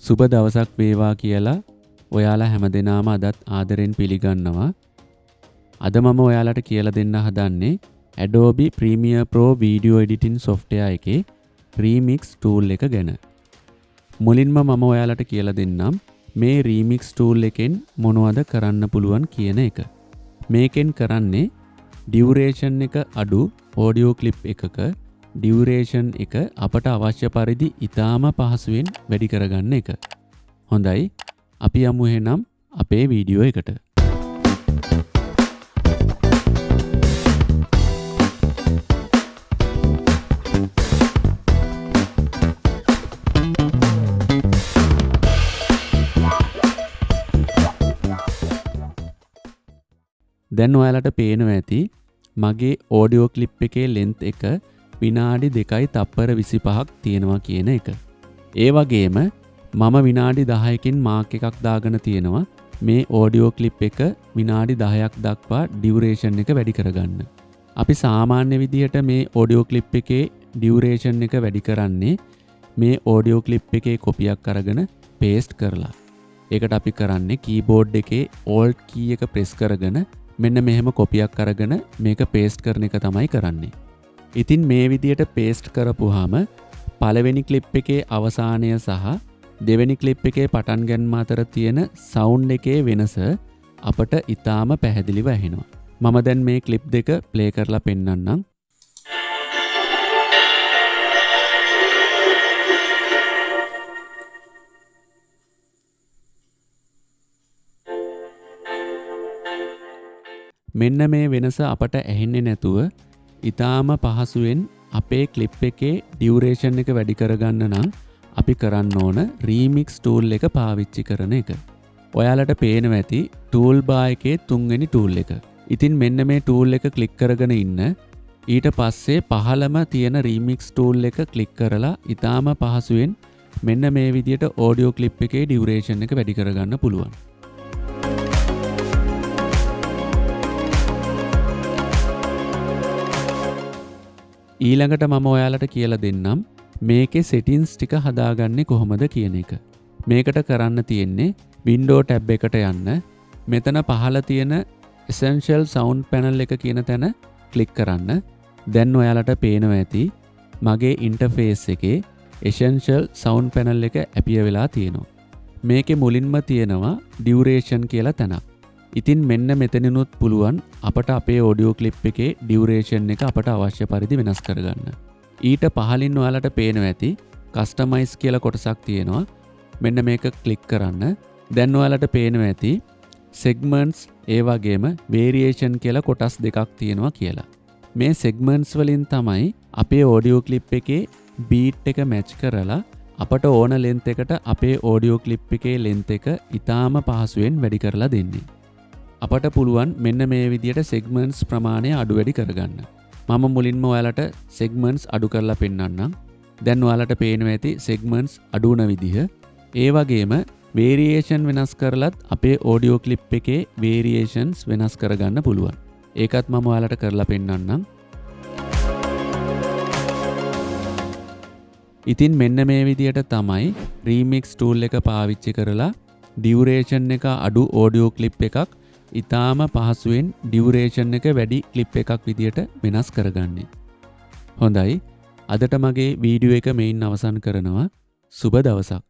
සුබ දවසක් වේවා කියලා ඔයාලා හැමදෙනාම අදත් ආදරෙන් පිළිගන්නවා. අද මම ඔයාලට කියලා දෙන්න හදන්නේ Adobe Premiere Pro Video Editing software එකේ Remix tool එක ගැන. මුලින්ම මම ඔයාලට කියලා දෙන්නම් මේ Remix tool එකෙන් මොනවද කරන්න පුළුවන් කියන එක. මේකෙන් කරන්නේ duration එක අඩු audio clip එකක duration එක අපට අවශ්‍ය පරිදි ඉතාම පහසුවෙන් වැඩි කරගන්න එක. හොඳයි, අපි යමු එහෙනම් අපේ වීඩියෝ එකට. දැන් ඔයාලට පේනවා ඇති මගේ audio clip එකේ length එක විනාඩි 2යි තප්පර 25ක් තියෙනවා කියන එක. ඒ වගේම මම විනාඩි 10කින් මාක් එකක් දාගෙන තියෙනවා මේ audio clip එක විනාඩි 10ක් දක්වා duration එක වැඩි කරගන්න. අපි සාමාන්‍ය විදිහට මේ audio clip එකේ duration එක වැඩි කරන්නේ මේ audio clip එකේ කොපියක් අරගෙන paste කරලා. ඒකට අපි කරන්නේ keyboard එකේ alt key එක press කරගෙන මෙන්න මෙහෙම කොපියක් අරගෙන මේක paste කරන එක තමයි කරන්නේ. ඉතින් මේ විදියට paste කරපුවාම පළවෙනි clip එකේ අවසානය සහ දෙවෙනි clip එකේ පටන් ගැනීම අතර තියෙන sound එකේ වෙනස අපට ඉතාම පැහැදිලිව ඇහෙනවා. මම දැන් මේ clip දෙක play කරලා පෙන්නන්නම්. මෙන්න මේ වෙනස අපට ඇහෙන්නේ නැතුව ඉතාම පහසුවෙන් අපේ ක්ලිප් එකේ ඩියුරේෂන් එක වැඩි කරගන්න නම් අපි කරන්න ඕන රීමික්ස් ටූල් එක පාවිච්චි කරන එක. ඔයාලට පේනවා ඇති ටූල් බාර් එකේ තුන්වෙනි ටූල් එක. ඉතින් මෙන්න මේ ටූල් එක ක්ලික් කරගෙන ඉන්න. ඊට පස්සේ පහළම තියෙන රීමික්ස් ටූල් එක ක්ලික් කරලා ඉතාම පහසුවෙන් මෙන්න මේ විදියට ඔඩියෝ ක්ලිප් එකේ ඩියුරේෂන් එක වැඩි කරගන්න පුළුවන්. ඊළඟට මම ඔයාලට කියලා දෙන්නම් මේකේ settings ටික හදාගන්නේ කොහොමද කියන එක. මේකට කරන්න තියෙන්නේ window tab එකට යන්න. මෙතන පහළ තියෙන essential sound panel එක කියන තැන ක්ලික් කරන්න. දැන් ඔයාලට පේනවා ඇති මගේ interface එකේ essential sound panel එක appear වෙලා තියෙනවා. මේකේ මුලින්ම තියෙනවා duration කියලා තැනක්. ඉතින් මෙන්න මෙතනිනුත් පුළුවන් අපට අපේ audio clip එකේ duration එක අපට අවශ්‍ය පරිදි වෙනස් කරගන්න. ඊට පහළින් ඔයාලට පේනවා ඇති customize කියලා කොටසක් තියෙනවා. මෙන්න මේක ක්ලික් කරන්න. දැන් ඔයාලට පේනවා ඇති segments ඒ වගේම variation කියලා කොටස් දෙකක් තියෙනවා කියලා. මේ segments වලින් තමයි අපේ audio clip එකේ beat එක match කරලා අපට ඕන length එකට අපේ audio clip එකේ length එක ඉතාම පහසුවෙන් වැඩි කරලා දෙන්නේ. අපට පුළුවන් මෙන්න මේ විදියට segments ප්‍රමාණය අඩු වැඩි කරගන්න. මම මුලින්ම ඔයාලට segments අඩු කරලා පෙන්නන්නම්. දැන් ඔයාලට පේනවා ඇති segments අඩු වුණ විදිහ. ඒ වගේම variation වෙනස් කරලත් අපේ audio clip එකේ variations වෙනස් කරගන්න පුළුවන්. ඒකත් මම ඔයාලට කරලා පෙන්නන්නම්. ඉතින් මෙන්න මේ විදියට තමයි remix tool එක පාවිච්චි කරලා duration එක අඩු audio clip එකක් ඉතාම පහසුවෙන් ඩියුරේෂන් එක වැඩි ක්ලිප් එකක් විදියට වෙනස් කරගන්නේ. හොඳයි, අදට මගේ වීඩියෝ එක මෙයින් අවසන් කරනවා. සුබ දවසක්.